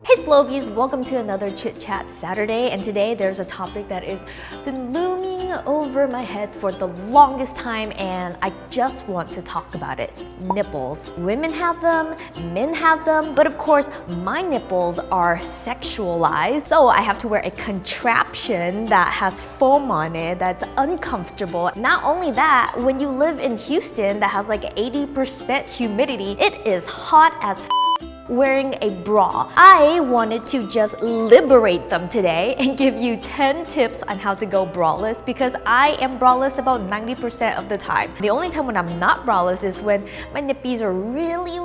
Hey Sloabies, welcome to another Chit Chat Saturday, and today there's a topic that has been looming over my head for the longest time and I just want to talk about it. Nipples. Women have them, men have them, but of course my nipples are sexualized, so I have to wear a contraption that has foam on it that's uncomfortable. Not only that, when you live in Houston that has like 80% humidity, it is hot as wearing a bra. I wanted to just liberate them today and give you 10 tips on how to go braless because I am braless about 90% of the time. The only time when I'm not braless is when my nippies are really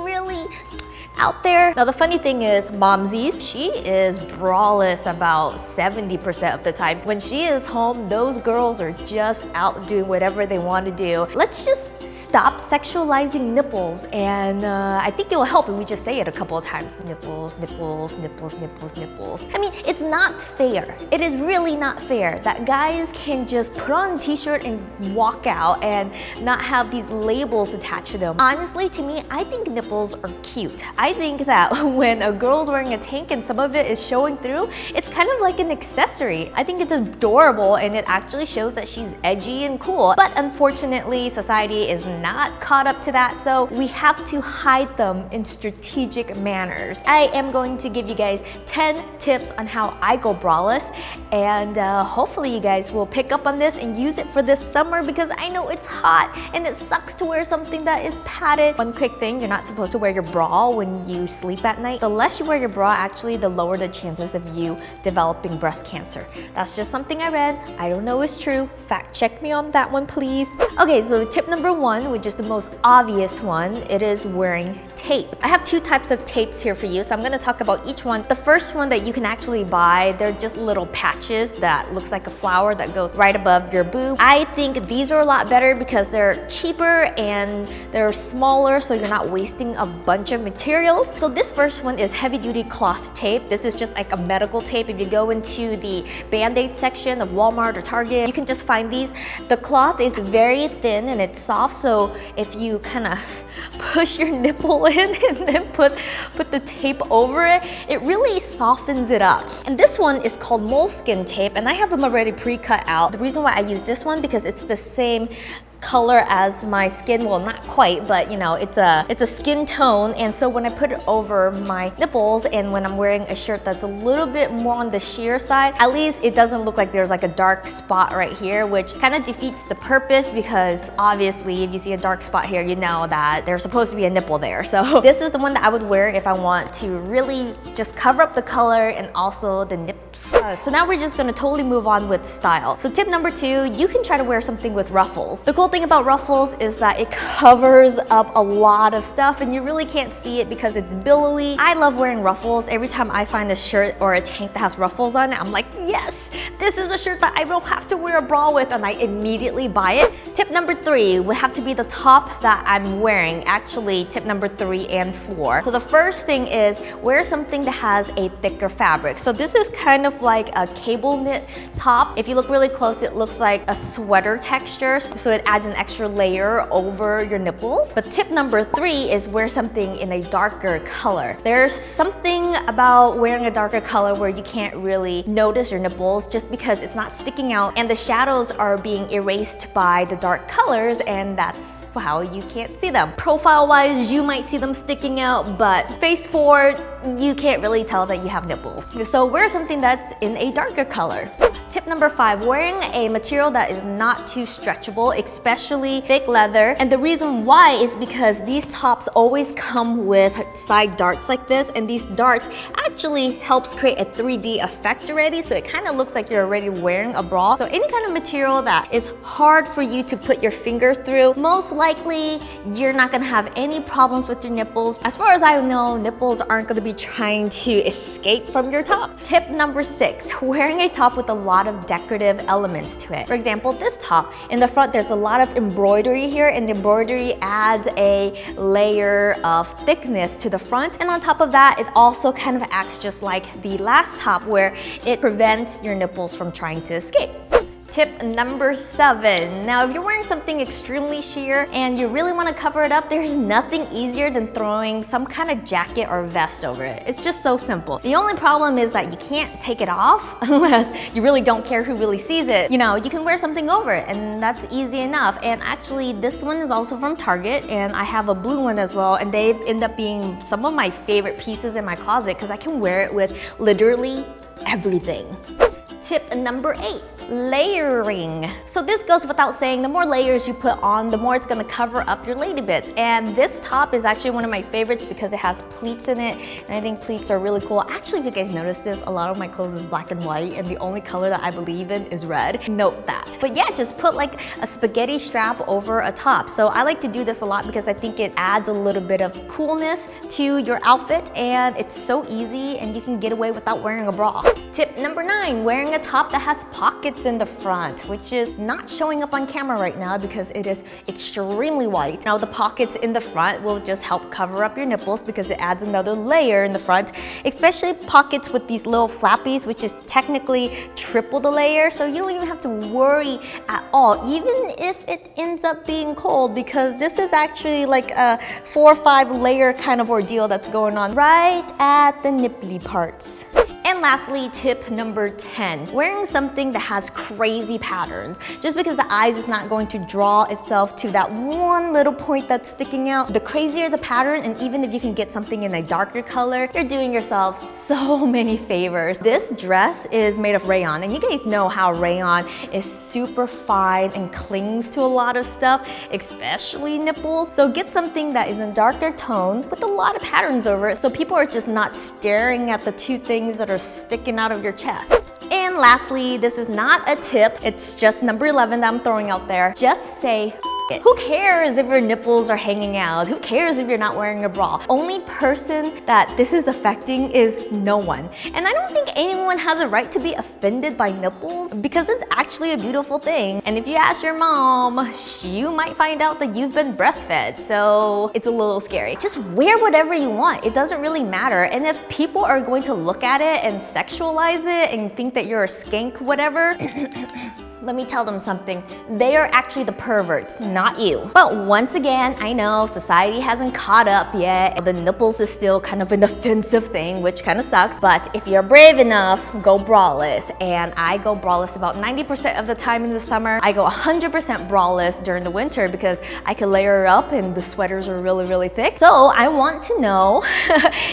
out there. Now the funny thing is, Momsies, she is braless about 70% of the time. When she is home, those girls are just out doing whatever they want to do. Let's just stop sexualizing nipples, and I think it will help if we just say it a couple of times. Nipples, nipples, nipples, nipples, nipples. I mean, it's not fair. It is really not fair that guys can just put on a t-shirt and walk out and not have these labels attached to them. Honestly, to me, I think nipples are cute. I think that when a girl's wearing a tank and some of it is showing through, it's kind of like an accessory. I think it's adorable and it actually shows that she's edgy and cool. But unfortunately, society is not caught up to that, so we have to hide them in strategic manners. I am going to give you guys 10 tips on how I go braless, and hopefully you guys will pick up on this and use it for this summer because I know it's hot and it sucks to wear something that is padded. One quick thing, you're not supposed to wear your bra when you sleep at night. The less you wear your bra, actually, the lower the chances of you developing breast cancer. That's just something I read. I don't know it's true. Fact check me on that one, please. Okay, so tip number one, which is the most obvious one, it is wearing tape. I have two types of tapes here for you, so I'm gonna talk about each one. The first one that you can actually buy, they're just little patches that looks like a flower that goes right above your boob. I think these are a lot better because they're cheaper and they're smaller, so you're not wasting a bunch of materials. So this first one is heavy duty cloth tape. This is just like a medical tape. If you go into the Band-Aid section of Walmart or Target, you can just find these. The cloth is very thin and it's soft, so if you kind of push your nipple in and then put the tape over it, it really softens it up. And this one is called Moleskin Tape, and I have them already pre-cut out. The reason why I use this one because it's the same color as my skin. Well, not quite, but you know, it's a skin tone, and so when I put it over my nipples and when I'm wearing a shirt that's a little bit more on the sheer side, at least it doesn't look like there's like a dark spot right here, which kind of defeats the purpose because obviously if you see a dark spot here, you know that there's supposed to be a nipple there. So this is the one that I would wear if I want to really just cover up the color and also the nips. So now we're just gonna totally move on with style. So tip number two, you can try to wear something with ruffles. The cool thing about ruffles is that it covers up a lot of stuff and you really can't see it because it's billowy. I love wearing ruffles. Every time I find a shirt or a tank that has ruffles on it, I'm like, yes, this is a shirt that I don't have to wear a bra with, and I immediately buy it. Tip number three would have to be the top that I'm wearing. Actually, tip number 3 and 4. So the first thing is wear something that has a thicker fabric. So this is kind of like a cable knit top. If you look really close, it looks like a sweater texture, so it adds an extra layer over your nipples. But tip number 3 is wear something in a darker color. There's something about wearing a darker color where you can't really notice your nipples just because it's not sticking out and the shadows are being erased by the dark colors, and that's how you can't see them. Profile wise, you might see them sticking out, but face forward, you can't really tell that you have nipples. So wear something that's in a darker color. Tip number 5, wearing a material that is not too stretchable, especially fake leather. And the reason why is because these tops always come with side darts like this, and these darts actually helps create a 3D effect already, so it kind of looks like you're already wearing a bra. So any kind of material that is hard for you to put your finger through, most likely you're not gonna have any problems with your nipples. As far as I know, nipples aren't gonna be trying to escape from your top. Tip number 6, wearing a top with a lot of decorative elements to it. For example, this top, in the front there's a lot of embroidery here, and the embroidery adds a layer of thickness to the front, and on top of that, it also kind of acts just like the last top where it prevents your nipples from trying to escape. Tip number 7. Now, if you're wearing something extremely sheer and you really want to cover it up, there's nothing easier than throwing some kind of jacket or vest over it. It's just so simple. The only problem is that you can't take it off unless you really don't care who really sees it. You know, you can wear something over it and that's easy enough. And actually, this one is also from Target and I have a blue one as well, and they end up being some of my favorite pieces in my closet because I can wear it with literally everything. Tip number 8. Layering. So this goes without saying, the more layers you put on, the more it's gonna cover up your lady bits. And this top is actually one of my favorites because it has pleats in it, and I think pleats are really cool. Actually, if you guys notice this, a lot of my clothes is black and white, and the only color that I believe in is red. Note that. But yeah, just put like a spaghetti strap over a top. So I like to do this a lot because I think it adds a little bit of coolness to your outfit, and it's so easy and you can get away without wearing a bra. Tip number 9, wearing a top that has pockets in the front, which is not showing up on camera right now because it is extremely white. Now the pockets in the front will just help cover up your nipples because it adds another layer in the front, especially pockets with these little flappies, which is technically triple the layer, so you don't even have to worry at all, even if it ends up being cold, because this is actually like a 4 or 5 layer kind of ordeal that's going on right at the nipply parts. And lastly, tip number 10, wearing something that has crazy patterns. Just because the eyes is not going to draw itself to that one little point that's sticking out, the crazier the pattern, and even if you can get something in a darker color, you're doing yourself so many favors. This dress is made of rayon, and you guys know how rayon is super fine and clings to a lot of stuff, especially nipples. So get something that is in darker tone with a lot of patterns over it, so people are just not staring at the two things that are sticking out of your chest. And lastly, this is not a tip, it's just number 11 that I'm throwing out there. Just say it. Who cares if your nipples are hanging out? Who cares if you're not wearing a bra? Only person that this is affecting is no one. And I don't think anyone has a right to be offended by nipples because it's actually a beautiful thing. And if you ask your mom, you might find out that you've been breastfed, so it's a little scary. Just wear whatever you want. It doesn't really matter. And if people are going to look at it and sexualize it and think that you're a skank, whatever, let me tell them something. They are actually the perverts, not you. But once again, I know society hasn't caught up yet. The nipples is still kind of an offensive thing, which kind of sucks. But if you're brave enough, go braless. And I go braless about 90% of the time in the summer. I go 100% braless during the winter because I can layer it up and the sweaters are really, really thick. So I want to know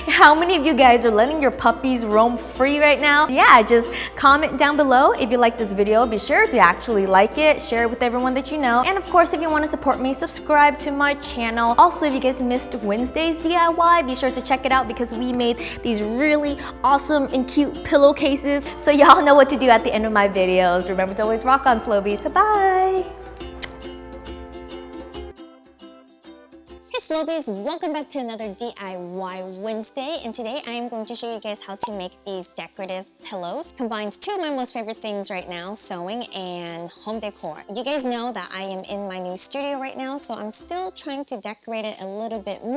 how many of you guys are letting your puppies roam free right now? Yeah, just comment down below if you like this video. Be sure to actually like it, share it with everyone that you know, and of course if you want to support me, subscribe to my channel. Also, if you guys missed Wednesday's DIY, be sure to check it out because we made these really awesome and cute pillowcases, so y'all know what to do at the end of my videos. Remember to always rock on, Sloabies. Bye! Hey Sloabies, welcome back to another DIY Wednesday, and today I am going to show you guys how to make these decorative pillows. Combines two of my most favorite things right now, sewing and home decor. You guys know that I am in my new studio right now, so I'm still trying to decorate it a little bit more.